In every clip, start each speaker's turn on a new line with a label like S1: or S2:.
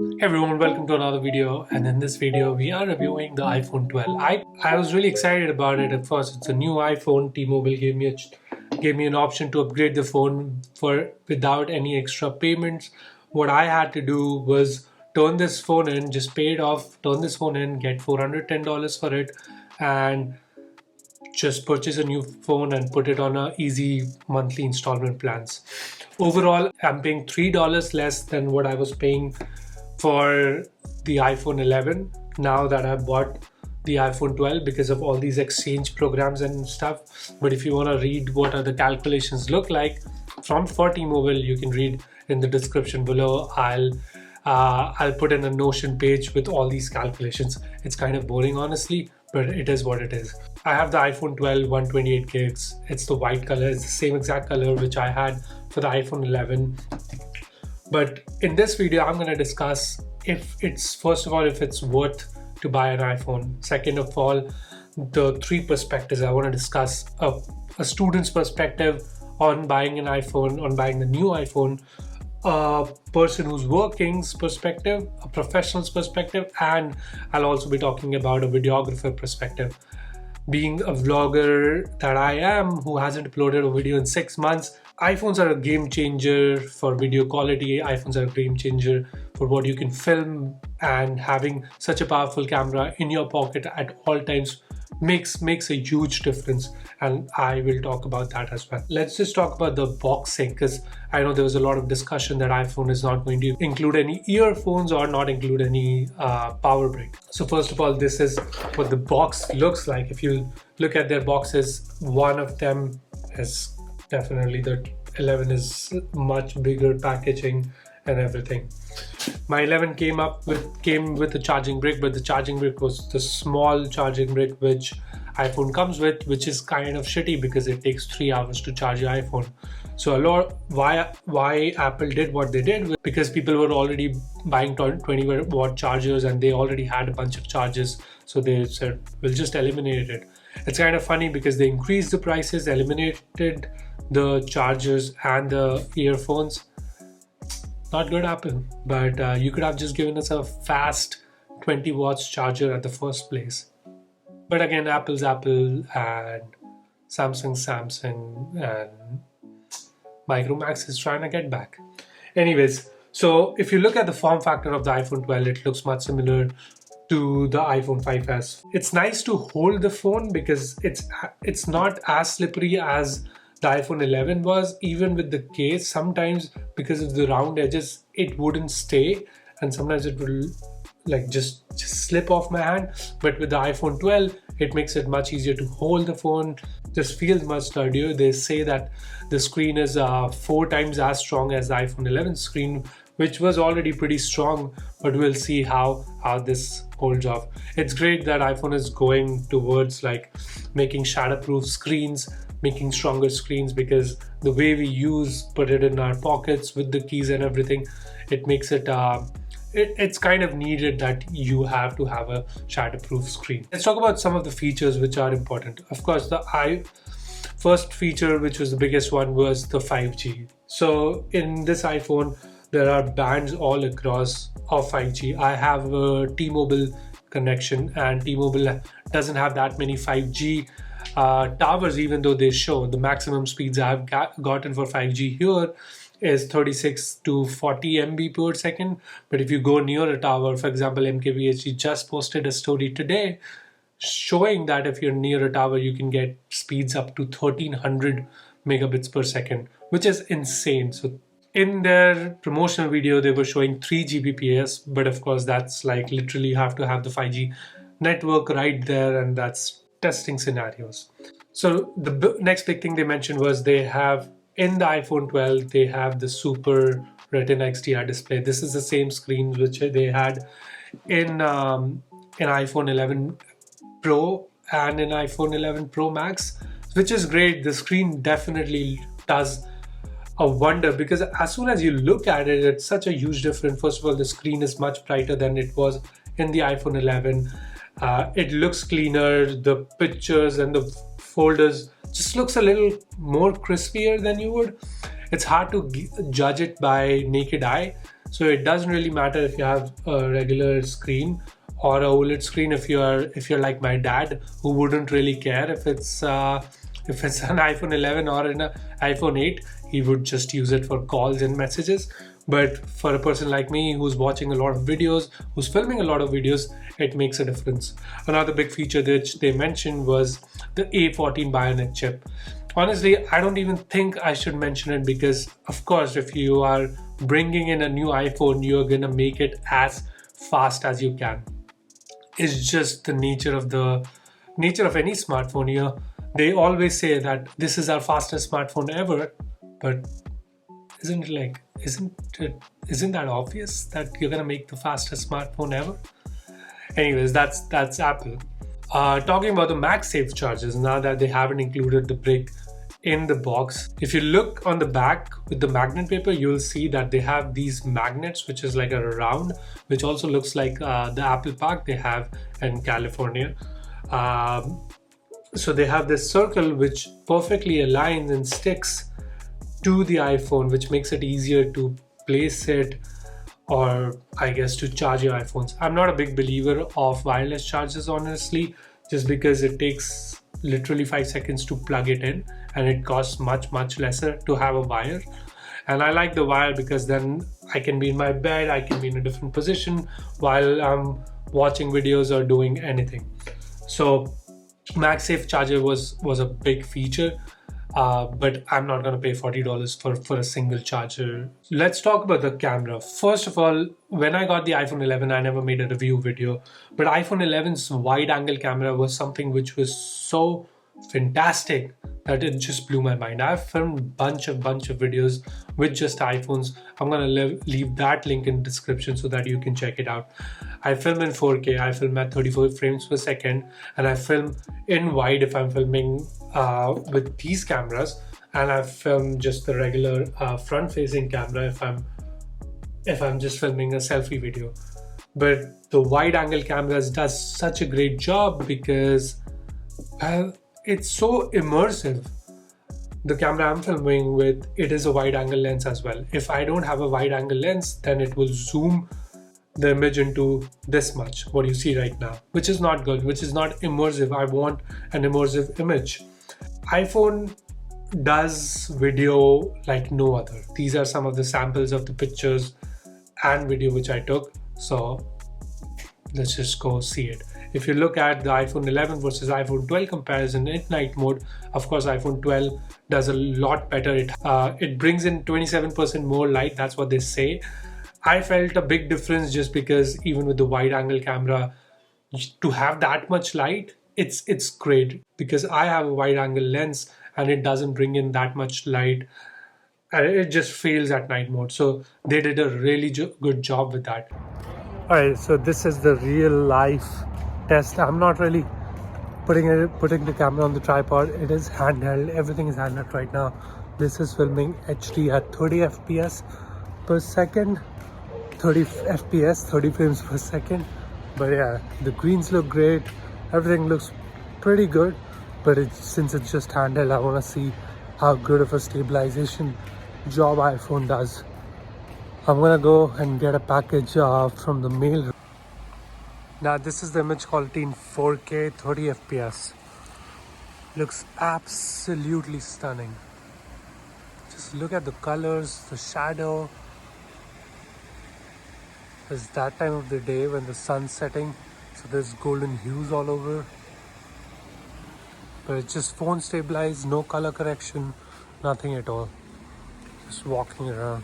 S1: Hey everyone, welcome to another video, and in this video we are reviewing the iPhone 12. I was really excited about it at first. It's a new iPhone. T-Mobile gave me an option to upgrade the phone for without any extra payments. What I had to do was turn this phone in, just pay it off, turn this phone in, get $410 for it, and just purchase a new phone and put it on a easy monthly installment plans. Overall, I'm paying $3 less than what I was paying for the iPhone 11 now that I've bought the iPhone 12 because of all these exchange programs and stuff. But if you want to read what are the calculations look like from T-Mobile, you can read in the description below. I'll put in a Notion page with all these calculations. It's kind of boring, honestly, but it is what it is. I have the iPhone 12 128 gigs. It's the white color. It's the same exact color which I had for the iPhone 11. But in this video, I'm going to discuss if it's, first of all, if it's worth to buy an iPhone. Second of all, the three perspectives. I want to discuss a student's perspective on buying an iPhone, on buying the new iPhone, a person who's working's perspective, a professional's perspective, and I'll also be talking about a videographer perspective. Being a vlogger that I am, who hasn't uploaded a video in 6 months, iPhones are a game changer for video quality. iPhones are a game changer for what you can film, and having such a powerful camera in your pocket at all times makes a huge difference, and I will talk about that as well. Let's just talk about the boxing, because I know there was a lot of discussion that iPhone is not going to include any earphones or not include any power brick. So first of all, this is what the box looks like. If you look at their boxes, one of them is definitely the 11 is much bigger packaging and everything. My 11 came with a charging brick, but the charging brick was the small charging brick which iPhone comes with, which is kind of shitty because it takes 3 hours to charge your iPhone. So why Apple did what they did, because people were already buying 20 watt chargers and they already had a bunch of chargers, so they said we'll just eliminate it. It's kind of funny because they increased the prices, eliminated the chargers and the earphones. Not good, Apple, but you could have just given us a fast 20 watts charger at the first place. But again, Apple's Apple and Samsung, and Micromax is trying to get back. Anyways, so if you look at the form factor of the iPhone 12, it looks much similar to the iPhone 5s. It's nice to hold the phone because it's not as slippery as the iPhone 11 was. Even with the case, sometimes because of the round edges, it wouldn't stay, and sometimes it will like just slip off my hand. But with the iPhone 12, it makes it much easier to hold the phone. Just feels much sturdier. They say that the screen is 4 times as strong as the iPhone 11 screen, which was already pretty strong, but we'll see how this holds off. It's great that iPhone is going towards like making shatterproof screens, making stronger screens, because the way we put it in our pockets with the keys and everything, it makes it it's kind of needed that you have to have a shatterproof screen. Let's talk about some of the features which are important. Of course, the first feature, which was the biggest one, was the 5G. So in this iPhone, there are bands all across of 5G. I have a T-Mobile connection, and T-Mobile doesn't have that many 5G towers, even though they show the maximum speeds I've gotten for 5G here is 36 to 40 MB per second. But if you go near a tower, for example, MKBHD just posted a story today showing that if you're near a tower, you can get speeds up to 1300 megabits per second, which is insane. So in their promotional video, they were showing 3 Gbps, but of course that's like literally have to have the 5G network right there, and that's testing scenarios. So the next big thing they mentioned was they have in the iPhone 12, they have the Super Retina XDR display. This is the same screen which they had in iPhone 11 Pro and in iPhone 11 Pro Max, which is great. The screen definitely does a wonder, because as soon as you look at it, it's such a huge difference. First of all, the screen is much brighter than it was in the iPhone 11. It looks cleaner. The pictures and the folders just looks a little more crispier than you would. It's hard to judge it by naked eye. So it doesn't really matter if you have a regular screen or a OLED screen. If you're like my dad, who wouldn't really care if it's an iPhone 11 or an iPhone 8, he would just use it for calls and messages. But for a person like me who's watching a lot of videos, who's filming a lot of videos, it makes a difference. Another big feature that they mentioned was the A14 Bionic chip. Honestly, I don't even think I should mention it, because of course, if you are bringing in a new iPhone, you're gonna make it as fast as you can. It's just the nature of any smartphone here. They always say that this is our fastest smartphone ever, but isn't that obvious that you're gonna make the fastest smartphone ever? Anyways, that's Apple. Talking about the Magsafe chargers, now that they haven't included the brick in the box, if you look on the back with the magnet paper, you'll see that they have these magnets, which is like a round, which also looks like the Apple Park they have in California. So they have this circle which perfectly aligns and sticks to the iPhone, which makes it easier to place it, or I guess to charge your iPhones. I'm not a big believer of wireless chargers, honestly, just because it takes literally 5 seconds to plug it in, and it costs much lesser to have a wire. And I like the wire because then I can be in my bed, I can be in a different position while I'm watching videos or doing anything. So MagSafe charger was a big feature. But I'm not going to pay $40 for a single charger. Let's talk about the camera. First of all, when I got the iPhone 11, I never made a review video, but iPhone 11's wide angle camera was something which was so fantastic that it just blew my mind. I've filmed a bunch of videos with just iPhones. I'm going to leave that link in the description so that you can check it out. I film in 4K, I film at 34 frames per second, and I film in wide if I'm filming with these cameras, and I film just the regular front-facing camera if I'm just filming a selfie video. But the wide-angle cameras does such a great job because, well, it's so immersive. The camera I'm filming with, it is a wide-angle lens as well. If I don't have a wide-angle lens, then it will zoom the image into this much, what you see right now, which is not good, which is not immersive. I want an immersive image. iPhone does video like no other. These are some of the samples of the pictures and video which I took. So let's just go see it. If you look at the iPhone 11 versus iPhone 12 comparison in night mode, of course iPhone 12 does a lot better. It brings in 27% more light, that's what they say. I felt a big difference just because even with the wide angle camera, to have that much light, it's great, because I have a wide angle lens and it doesn't bring in that much light, and it just fails at night mode. So they did a really good job with that. Alright, so this is the real life test. I'm not really putting the camera on the tripod. It is handheld, everything is handheld right now. This is filming HD at 30 FPS per second. 30 FPS, 30 frames per second. But yeah, the greens look great, everything looks pretty good, but since it's just handheld, I want to see how good of a stabilization job iPhone does. I'm gonna go and get a package from the mail. Now this is the image quality in 4K 30 FPS. Looks absolutely stunning. Just look at the colors, the shadow. It's that time of the day when the sun's setting, so there's golden hues all over. But it's just phone stabilized, no color correction, nothing at all. Just walking around.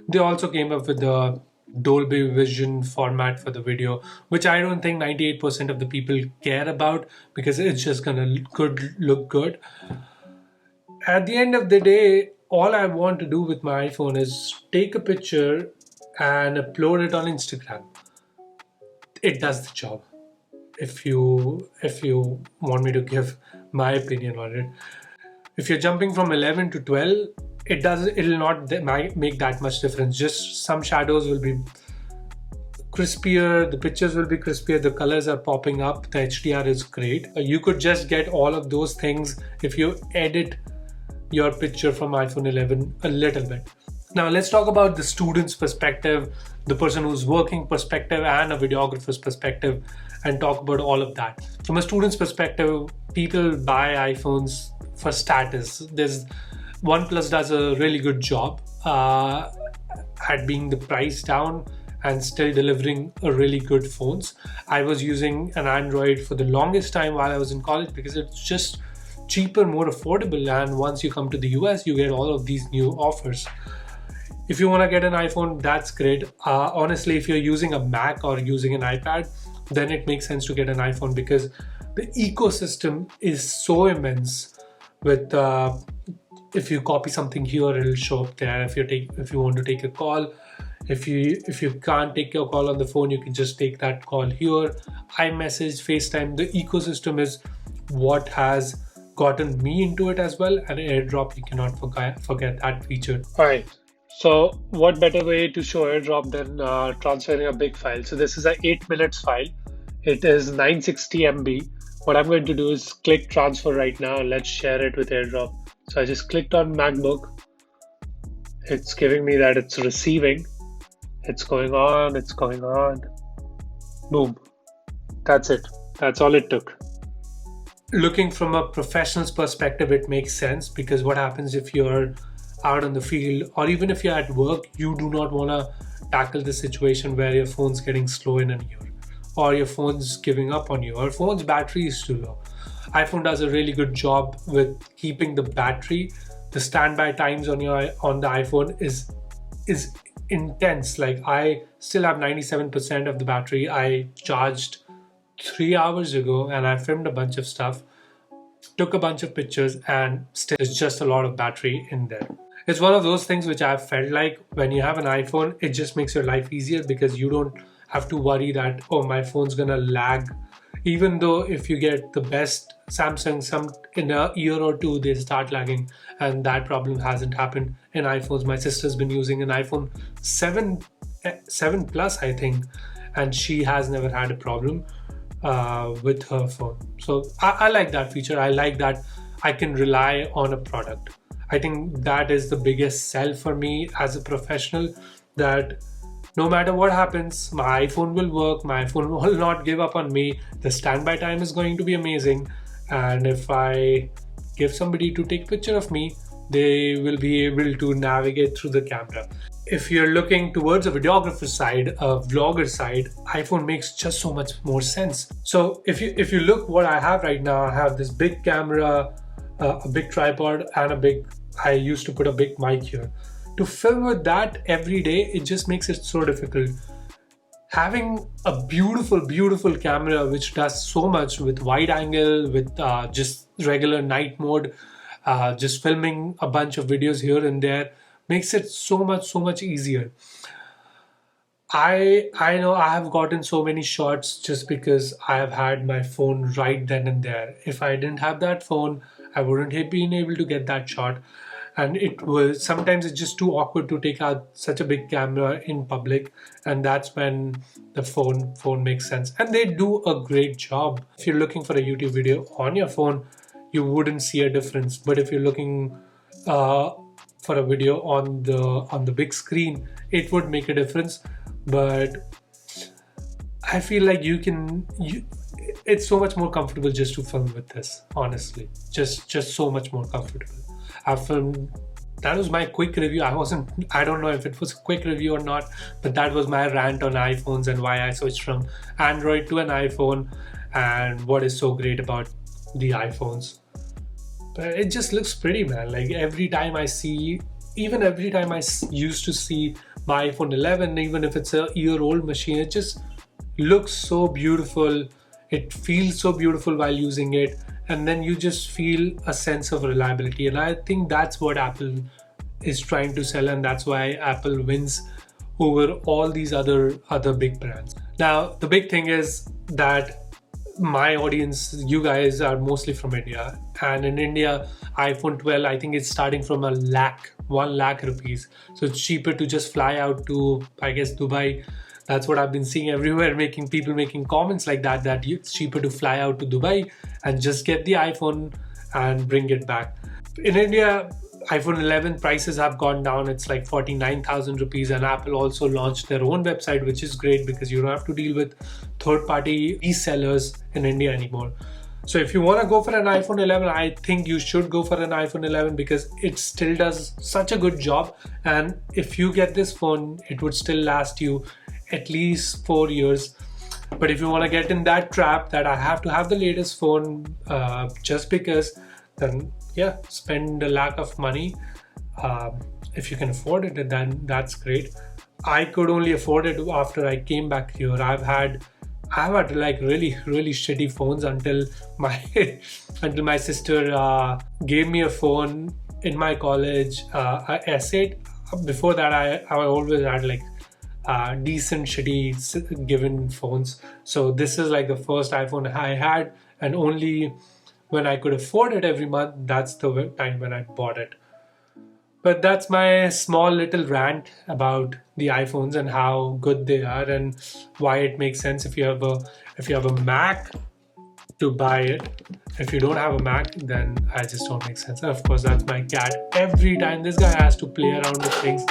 S1: They also came up with the Dolby Vision format for the video, which I don't think 98% of the people care about, because it's just gonna look good. At the end of the day, all I want to do with my iPhone is take a picture and upload it on Instagram. It does the job. If you want me to give my opinion on it, if you're jumping from 11 to 12, it'll not make that much difference. Just some shadows will be crispier, the pictures will be crispier, the colors are popping up, the HDR is great. You could just get all of those things if you edit your picture from iPhone 11 a little bit. Now let's talk about the student's perspective, the person who's working perspective, and a videographer's perspective, and talk about all of that. From a student's perspective, people buy iPhones for status. OnePlus does a really good job at being the price down and still delivering a really good phones. I was using an Android for the longest time while I was in college because it's just cheaper, more affordable, and once you come to the US, you get all of these new offers. If you want to get an iPhone, that's great. Honestly, if you're using a Mac or using an iPad, then it makes sense to get an iPhone because the ecosystem is so immense. With if you copy something here, it'll show up there. If you want to take a call, if you can't take your call on the phone, you can just take that call here. iMessage, FaceTime, the ecosystem is what has gotten me into it as well. And AirDrop, you cannot forget that feature. All right. So what better way to show AirDrop than transferring a big file? So this is an 8 minutes file. It is 960 MB. What I'm going to do is click transfer right now. Let's share it with AirDrop. So I just clicked on MacBook. It's giving me that it's receiving. It's going on. Boom. That's it. That's all it took. Looking from a professional's perspective, it makes sense because what happens if you're out in the field or even if you're at work, you do not want to tackle the situation where your phone's getting slow in a year or your phone's giving up on you or phone's battery is too low. iPhone does a really good job with keeping the battery. The standby times on the iPhone is intense. Like I still have 97% of the battery. I charged 3 hours ago and I filmed a bunch of stuff, took a bunch of pictures, and still there's just a lot of battery in there. It's one of those things which I've felt like when you have an iPhone, it just makes your life easier because you don't have to worry that, oh, my phone's gonna lag. Even though if you get the best Samsung, in a year or two, they start lagging, and that problem hasn't happened in iPhones. My sister's been using an iPhone 7 Plus, I think, and she has never had a problem with her phone. So I like that feature. I like that I can rely on a product. I think that is the biggest sell for me as a professional, that no matter what happens, my iPhone will work, my iPhone will not give up on me, the standby time is going to be amazing, and if I give somebody to take a picture of me, they will be able to navigate through the camera. If you're looking towards a videographer side, a vlogger side, iPhone makes just so much more sense. So if you look what I have right now, I have this big camera, a big tripod, and I used to put a big mic here. To film with that every day, it just makes it so difficult. Having a beautiful camera which does so much with wide angle, with just regular night mode, just filming a bunch of videos here and there, makes it so much easier. I know I have gotten so many shots just because I have had my phone right then and there. If I didn't have that phone, I wouldn't have been able to get that shot. And sometimes it's just too awkward to take out such a big camera in public, and that's when the phone makes sense. And they do a great job. If you're looking for a YouTube video on your phone, you wouldn't see a difference. But if you're looking for a video on the big screen, it would make a difference. But I feel like it's so much more comfortable just to film with this, honestly. Just so much more comfortable. That was my quick review. I don't know if it was a quick review or not, but that was my rant on iPhones and why I switched from Android to an iPhone and what is so great about the iPhones. But it just looks pretty, man. Like every time I used to see my iPhone 11, even if it's a year-old machine, it just looks so beautiful. It feels so beautiful while using it. And then you just feel a sense of reliability. And I think that's what Apple is trying to sell, and that's why Apple wins over all these other big brands. Now, the big thing is that my audience, you guys, are mostly from India. And in India, iPhone 12, I think it's starting from 1 lakh rupees. So it's cheaper to just fly out to, I guess, Dubai, That's what I've been seeing everywhere, people making comments like that, that it's cheaper to fly out to Dubai and just get the iPhone and bring it back. In India, iPhone 11 prices have gone down. It's like 49,000 rupees, and Apple also launched their own website, which is great because you don't have to deal with third-party resellers in India anymore. So if you want to go for an iPhone 11, I think you should go for an iPhone 11 because it still does such a good job. And if you get this phone, it would still last you at least 4 years. But if you want to get in that trap that I have to have the latest phone just because, then yeah, spend a lakh of money. If you can afford it, then that's great. I could only afford it after I came back here. I've had like really shitty phones until my sister gave me a phone in my college, a S8. Before that, I always had like decent shitty given phones. So this is like the first iPhone I had, and only when I could afford it every month, that's the time when I bought it. But that's my small little rant about the iPhones and how good they are and why it makes sense if you have a Mac to buy it. If you don't have a Mac, then I just don't make sense. And of course, that's my cat. Every time this guy has to play around with things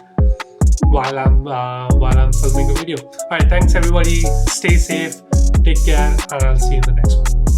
S1: while I'm filming a video. All right, thanks everybody. Stay safe, take care, and I'll see you in the next one.